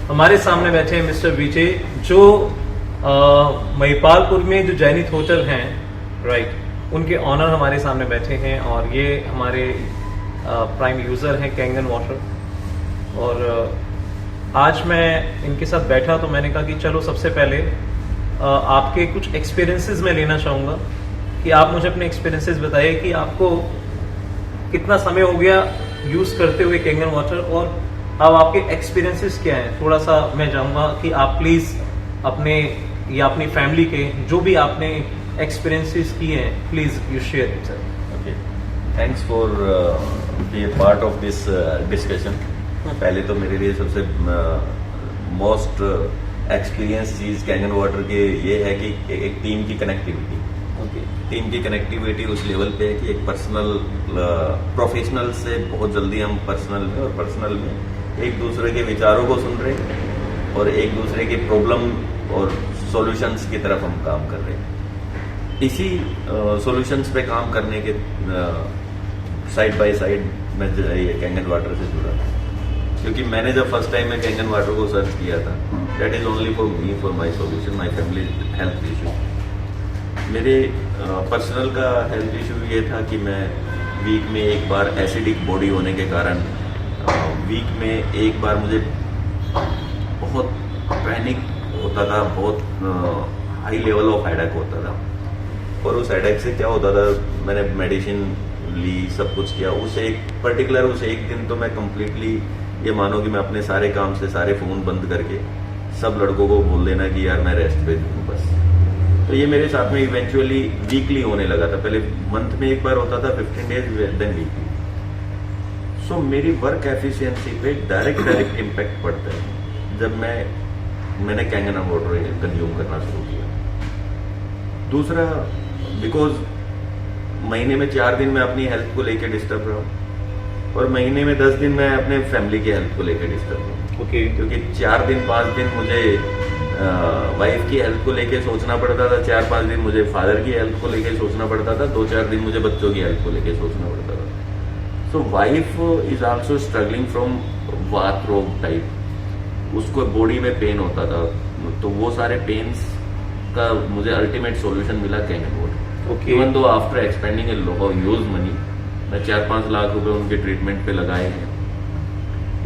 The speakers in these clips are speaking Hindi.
हमारे सामने बैठे हैं मिस्टर विजय, जो महिपालपुर में जो जैनित होटल हैं, राइट, उनके ऑनर हमारे सामने बैठे हैं और ये हमारे प्राइम यूज़र हैं कैंगन वाटर। और आज मैं इनके साथ बैठा तो मैंने कहा कि चलो सबसे पहले आपके कुछ एक्सपीरियंसेस मैं लेना चाहूँगा कि आप मुझे अपने एक्सपीरियंसेस बताइए कि आपको कितना समय हो गया यूज़ करते हुए कैंगन वाटर, और अब आपके एक्सपीरियंसेस क्या हैं। थोड़ा सा मैं चाहूँगा कि आप प्लीज़ अपने या अपनी फैमिली के जो भी आपने एक्सपीरियंसेस किए हैं, please you share it sir. Okay, thanks for be a part of this discussion. पहले तो मेरे लिए सबसे मोस्ट एक्सपीरियंस चीज़ कैंगन वाटर के ये है कि एक टीम की कनेक्टिविटी। टीम की कनेक्टिविटी उस लेवल पे है कि एक पर्सनल प्रोफेशनल से बहुत जल्दी हम पर्सनल में और पर्सनल में एक दूसरे के विचारों को सुन रहे हैं और एक दूसरे के प्रॉब्लम और सॉल्यूशंस की तरफ हम काम कर रहे हैं। इसी सॉल्यूशंस पे काम करने के साइड बाय साइड मैं ये कैंगन वाटर से जुड़ा, क्योंकि मैंने जब फर्स्ट टाइम में कैंगन वाटर को सर्च किया था, that is only for me, for my solution, my family health issue. मेरे पर्सनल का हेल्थ इशू ये था कि मैं वीक में एक बार एसिडिक बॉडी होने के कारण वीक में एक बार मुझे बहुत पैनिक होता था, बहुत हाई लेवल ऑफ हेडेक होता था। और उस हेडेक से क्या होता था, मैंने मेडिसिन ली, सब कुछ किया, उसे एक दिन तो मैं कंप्लीटली ये मानो कि मैं अपने सारे काम से सारे फ़ोन बंद करके सब लड़कों को बोल देना कि यार मैं रेस्ट पे हूँ बस। तो ये मेरे साथ में इवेंचुअली वीकली होने लगा था। पहले मंथ में एक बार होता था, 15 डेज, देन वीकली। सो मेरी वर्क एफिशिएंसी पे डायरेक्ट इम्पैक्ट पड़ता है जब मैंने कैंगन वाटर कंज्यूम करना शुरू किया। दूसरा, बिकॉज महीने में 4 दिन मैं अपनी हेल्थ को लेकर डिस्टर्ब रहा हूँ और महीने में 10 दिन मैं अपने फैमिली की हेल्थ को लेकर डिस्टर्ब हूँ। ओके, क्योंकि 4 दिन 5 दिन मुझे वाइफ की हेल्थ को लेके सोचना पड़ता था, 4-5 दिन मुझे फादर की हेल्थ को लेके सोचना पड़ता था, 2-4 दिन मुझे बच्चों की हेल्थ को लेके सोचना पड़ता था। So wife is also struggling from वात रोग टाइप, उसको बॉडी में पेन होता था, तो वो सारे पेन्स का मुझे अल्टीमेट सॉल्यूशन मिला Kangen water. Even though after expanding a huge money, मैं 4-5 लाख रुपए उनके ट्रीटमेंट पे लगाए हैं।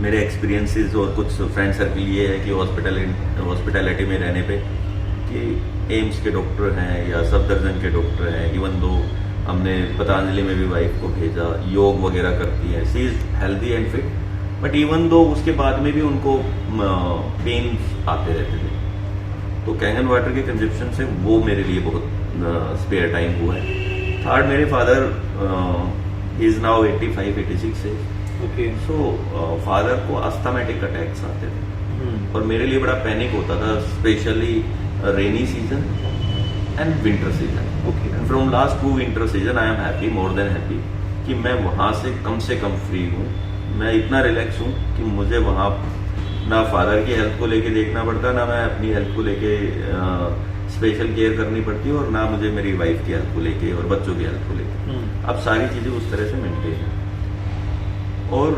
मेरे एक्सपीरियंसेस और कुछ फ्रेंड सर्कल ये है कि हॉस्पिटैलिटी में रहने पे कि एम्स के डॉक्टर हैं या सफदरजंग के डॉक्टर हैं, इवन दो हमने पतंजलि में भी वाइफ को भेजा, योग वगैरह करती है, she is healthy and fit, but even though उसके बाद में भी उनको पेन आते रहते थे। तो कैंगन वाटर के कंजप्शन से वो मेरे लिए बहुत स्पेयर टाइम हुआ है। थर्ड, मेरे father is now 85-86 age. Okay, so father को अस्थमेटिक अटैक्स आते थे और मेरे लिए बड़ा पैनिक होता था, specially rainy season and winter season. Okay, and from last 2 winter season I am happy, more than happy, कि मैं वहां से कम फ्री हूँ। मैं इतना रिलैक्स हूँ कि मुझे वहां ना फादर की हेल्थ को लेके देखना पड़ता, ना मैं अपनी हेल्थ को लेके स्पेशल केयर करनी पड़ती और ना मुझे मेरी वाइफ की हेल्थ को लेके और बच्चों की हेल्थ को लेके। अब सारी चीजें उस तरह से मेंटेन है और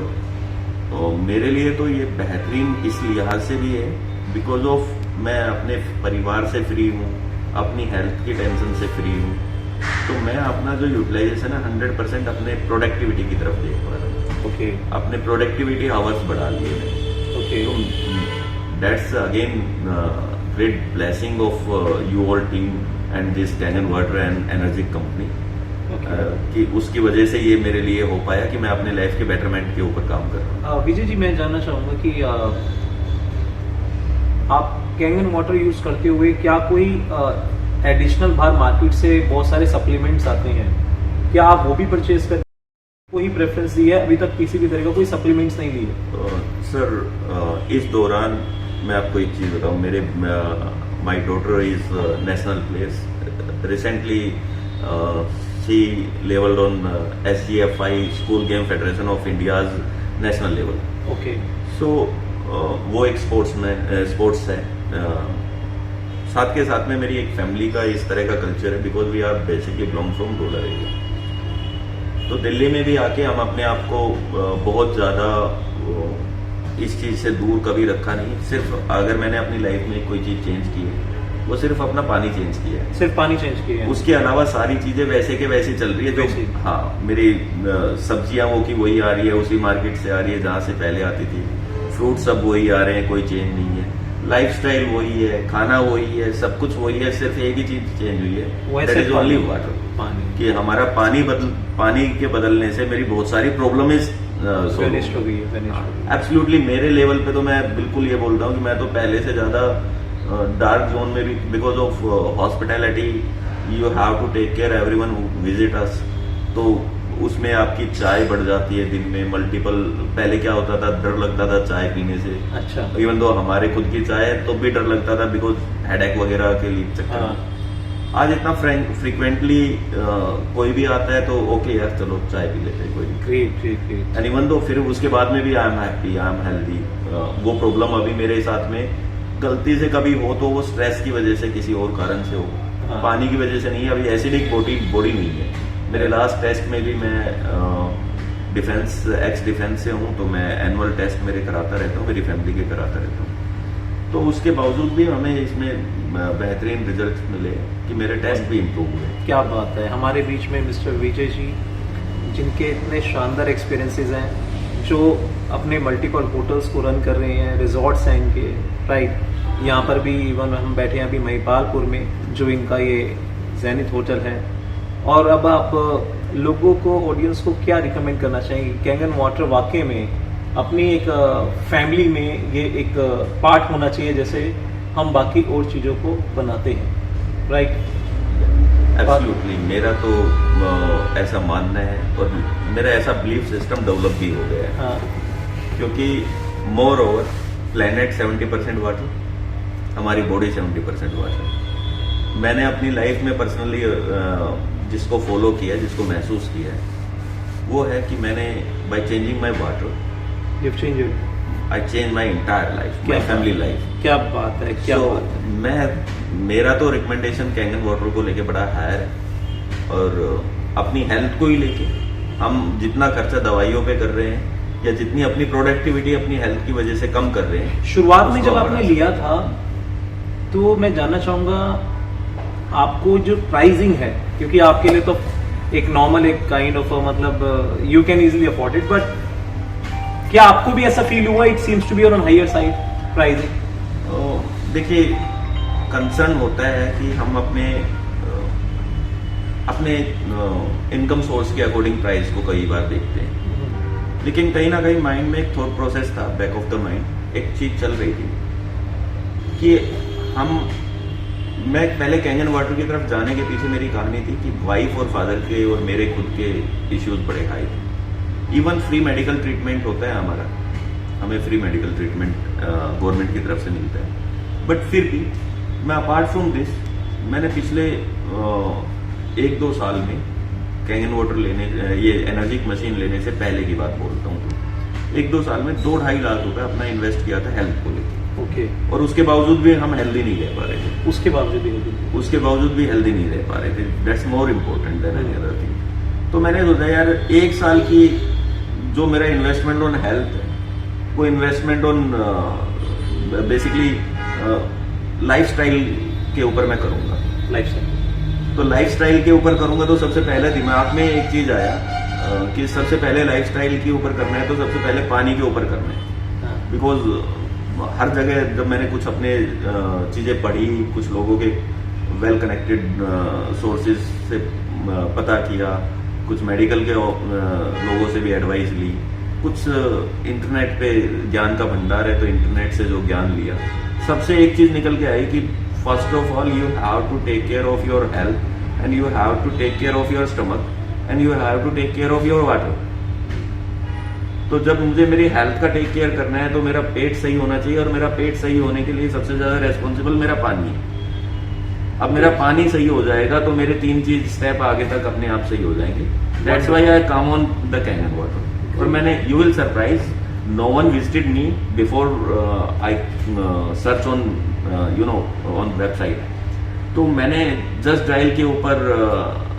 मेरे लिए तो ये बेहतरीन इस लिहाज से भी है बिकॉज ऑफ मैं अपने परिवार से फ्री हूँ, अपनी हेल्थ की टेंशन से फ्री हूँ, तो मैं अपना जो यूटिलाइजेशन है 100% अपने प्रोडक्टिविटी की तरफ देख पा रहा हूँ। ओके, अपने प्रोडक्टिविटी आवर्स बढ़ा लिए हैं। ओके, तो that's again great blessing of you all team and this Kangen water and energy company, कि उसकी वजह से ये मेरे लिए हो पाया कि मैं अपने लाइफ के बेटरमेंट के ऊपर काम कर रहा हूँ। विजय जी, मैं जानना चाहूंगा कि आप कैंगन वाटर यूज करते हुए क्या कोई एडिशनल बाहर मार्केट से बहुत सारे सप्लीमेंट्स आते हैं, क्या आप वो भी परचेज करते हैं? कोई प्रेफरेंस दी है? अभी तक किसी भी तरह का कोई सप्लीमेंट्स नहीं लिए? सर, इस दौरान मैं आपको एक चीज बताऊं, मेरे my daughter is national players, recently she leveled on SGFI School Game Federation of India's national level. Okay. So वो एक स्पोर्ट्स है। साथ के साथ में मेरी एक फैमिली का इस तरह का कल्चर है because we are basically belong from rural area. तो दिल्ली में भी आके हम अपने आप को बहुत ज़्यादा इस चीज से दूर कभी रखा नहीं। सिर्फ अगर मैंने अपनी लाइफ में कोई चीज चेंज की है वो सिर्फ अपना पानी चेंज किया है, सिर्फ पानी चेंज किया है। उसके अलावा सारी चीजें वैसे के वैसे चल रही है। वैसे। जो हाँ, मेरी सब्जियां वो की वही आ रही है, उसी मार्केट से आ रही है जहां से पहले आती थी। फ्रूट सब वही आ रहे हैं, कोई चेंज नहीं है। लाइफस्टाइल वही है, खाना वही है, सब कुछ वही है, सिर्फ एक ही चीज चेंज हुई है, दैट इज ओनली वाटर। पानी कि हमारा पानी के बदलने से मेरी बहुत सारी प्रॉब्लम इज फिनिश्ड हो गई है, फिनिश्ड हो गई है। एब्सोल्युटली। मेरे लेवल पे तो मैं बिल्कुल ये बोलता हूँ कि मैं तो पहले से ज्यादा डार्क जोन में भी, because of hospitality you have to take care everyone who visit us. तो उसमें आपकी चाय बढ़ जाती है दिन में मल्टीपल। पहले क्या होता था, डर लगता था चाय पीने से। अच्छा। इवन दो हमारे खुद की चाय है तो भी डर लगता था, बिकॉज हेडेक वगैरह के लिए चक्कर। हाँ। आज इतना फ्रीक्वेंटली कोई भी आता है तो ओके यार चलो चाय पी लेते हैं, कोई great great great. And even though फिर उसके बाद में भी आई am happy, I am healthy. वो प्रॉब्लम अभी मेरे साथ में गलती से कभी हो तो वो स्ट्रेस की वजह से, किसी और कारण से हो, हाँ। पानी की वजह से नहीं है। अभी एसिडिक बॉडी नहीं है। मेरे लास्ट टेस्ट में भी मैं एक्स डिफेंस से हूँ, तो मैं एनुअल टेस्ट मेरे कराता रहता हूँ, मेरी फैमिली के कराता रहता हूँ। तो उसके बावजूद भी हमें इसमें बेहतरीन रिजल्ट मिले कि मेरे टेस्ट भी इम्प्रूव हुए। क्या बात है। हमारे बीच में मिस्टर विजय जी, जिनके इतने शानदार एक्सपीरियंसेस हैं, जो अपने मल्टीपल होटल्स को रन कर रहे हैं, रिजॉर्ट्स हैं इनके, राइट। यहाँ पर भी इवन हम बैठे हैं अभी महिपालपुर में, जो इनका ये जैनिथ होटल है। और अब आप लोगों को, ऑडियंस को क्या रिकमेंड करना चाहेंगे? कैंगन वाटर वाकई में अपनी एक फैमिली में ये एक पार्ट होना चाहिए, जैसे हम बाकी और चीज़ों को बनाते हैं, राइट? एब्सोल्युटली। मेरा तो ऐसा मानना है और मेरा ऐसा बिलीफ सिस्टम डेवलप भी हो गया है। हाँ। क्योंकि मोर ओवर प्लेनेट 70% वाटर, हमारी बॉडी 70% वाटर। मैंने अपनी लाइफ में पर्सनली जिसको फॉलो किया, जिसको महसूस किया है, वो है कि मैंने by changing my water I change my entire life, my family life. क्या बात है, क्या बात है। मेरा तो रिकमेंडेशन कैंगन वाटर को लेके बड़ा हायर है। और अपनी हेल्थ को ही लेके हम जितना खर्चा दवाइयों पे कर रहे हैं, या जितनी अपनी प्रोडक्टिविटी अपनी हेल्थ की वजह से कम कर रहे हैं। शुरुआत में जब आपने लिया था, तो मैं जानना चाहूंगा आपको जो प्राइसिंग है, क्योंकि आपके लिए तो एक नॉर्मल, एक काइंड ऑफ मतलब you can easily afford it, but क्या आपको भी ऐसा फील हुआ it seems to be on higher side pricing? देखिए, कंसर्न होता है कि हम अपने इनकम सोर्स के अकॉर्डिंग प्राइस को कई बार देखते हैं, लेकिन कहीं ना कहीं माइंड में एक थॉट प्रोसेस था, बैक ऑफ द माइंड एक चीज चल रही थी कि मैं पहले कैंगन वाटर की तरफ जाने के पीछे मेरी कहानी थी कि वाइफ और फादर के और मेरे खुद के इश्यूज बड़े हाई थे। इवन फ्री मेडिकल ट्रीटमेंट होता है हमारा, हमें फ्री मेडिकल ट्रीटमेंट गवर्नमेंट की तरफ से मिलता है, बट फिर भी मैं अपार्ट फ्रॉम दिस, मैंने पिछले 1-2 साल में कैंगन वाटर लेने, ये एनर्जिक मशीन लेने से पहले की बात बोलता हूँ, तो 1-2 साल में 2-2.5 लाख रुपए अपना इन्वेस्ट किया था हेल्थ को लेकर। ओके। और उसके बावजूद भी हम हेल्दी नहीं रह पा रहे थे। उसके बावजूद भी हेल्दी नहीं रह पा रहे थे। That's more important then any other thing. तो मैंने सोचा यार 1 साल की जो मेरा इन्वेस्टमेंट ऑन हेल्थ है, वो इन्वेस्टमेंट ऑन बेसिकली लाइफस्टाइल के ऊपर मैं करूंगा। लाइफस्टाइल, तो लाइफस्टाइल के ऊपर करूंगा तो सबसे पहले दिमाग में एक चीज आया कि सबसे पहले लाइफस्टाइल के ऊपर करना है तो सबसे पहले पानी के ऊपर करना है। बिकॉज हर जगह जब मैंने कुछ अपने चीजें पढ़ी, कुछ लोगों के वेल कनेक्टेड सोर्सेज से पता किया, कुछ मेडिकल के लोगों से भी एडवाइस ली, कुछ इंटरनेट पे ज्ञान का भंडार है तो इंटरनेट से जो ज्ञान लिया, सबसे एक चीज निकल के आई कि first of all you have to take care of your health and you have to take care of your stomach and you have to take care of your water. तो जब मुझे मेरी हेल्थ का टेक केयर करना है तो मेरा पेट सही होना चाहिए, और मेरा पेट सही होने के लिए सबसे ज्यादा रेस्पॉन्सिबल मेरा पानी है। अब मेरा पानी सही हो जाएगा तो मेरे 3 चीज स्टेप आगे तक अपने आप सही हो जाएंगे। That's why I come on the Kangen water. और मैंने, you will surprise, no one visited me before I search on on website. तो मैंने जस्ट डायल के ऊपर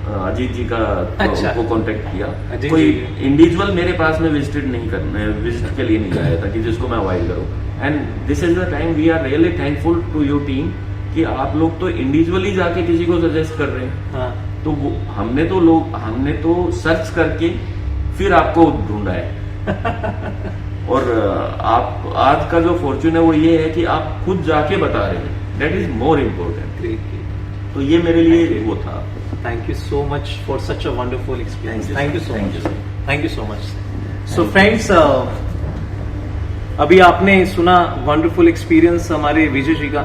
अजीत जी का अच्छा। को कांटेक्ट किया। अजीत कोई जी। इंडिविजुअल मेरे पास में विजिट के लिए नहीं आया था कि जिसको मैं अवॉइड करूं। And this is the time we are really thankful to your team कि आप लोग तो इंडिविजुअली जाके किसी को सजेस्ट कर रहे हैं। हाँ। तो हमने तो सर्च करके फिर आपको ढूंढा है। और आप आज का जो फॉर्च्यून है वो ये है कि आप खुद जाके बता रहे हैं, that is more important. Great. तो ये मेरे लिए वो था। Thank you so much for such a wonderful experience. Thank you, Thank you so sir. much. Thank you, Thank you sir. so much. So friends, अभी आपने सुना वंडरफुल एक्सपीरियंस हमारे विजय जी का।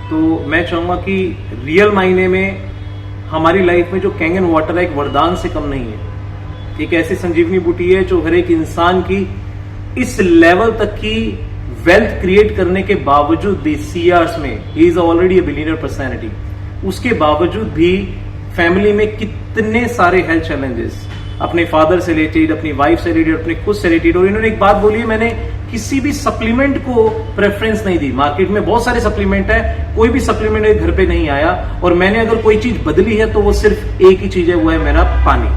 तो मैं चाहूंगा कि रियल मायने में हमारी लाइफ में जो कैंगन वाटर है एक वरदान से कम नहीं है। एक ऐसी संजीवनी बूटी है जो हर एक इंसान की इस लेवल तक की वेल्थ क्रिएट करने के बावजूद भी सीआर्स में he is already a billionaire personality, उसके बावजूद भी फैमिली में कितने सारे हेल्थ चैलेंजेस, अपने फादर से रिलेटेड, अपनी वाइफ से रिलेटेड, अपने खुद से रिलेटेड। और इन्होंने एक बात बोली है, मैंने किसी भी सप्लीमेंट को प्रेफरेंस नहीं दी। मार्केट में बहुत सारे सप्लीमेंट है, कोई भी सप्लीमेंट घर पे नहीं आया और मैंने अगर कोई चीज बदली है तो वो सिर्फ एक ही चीज है, वो है मेरा पानी।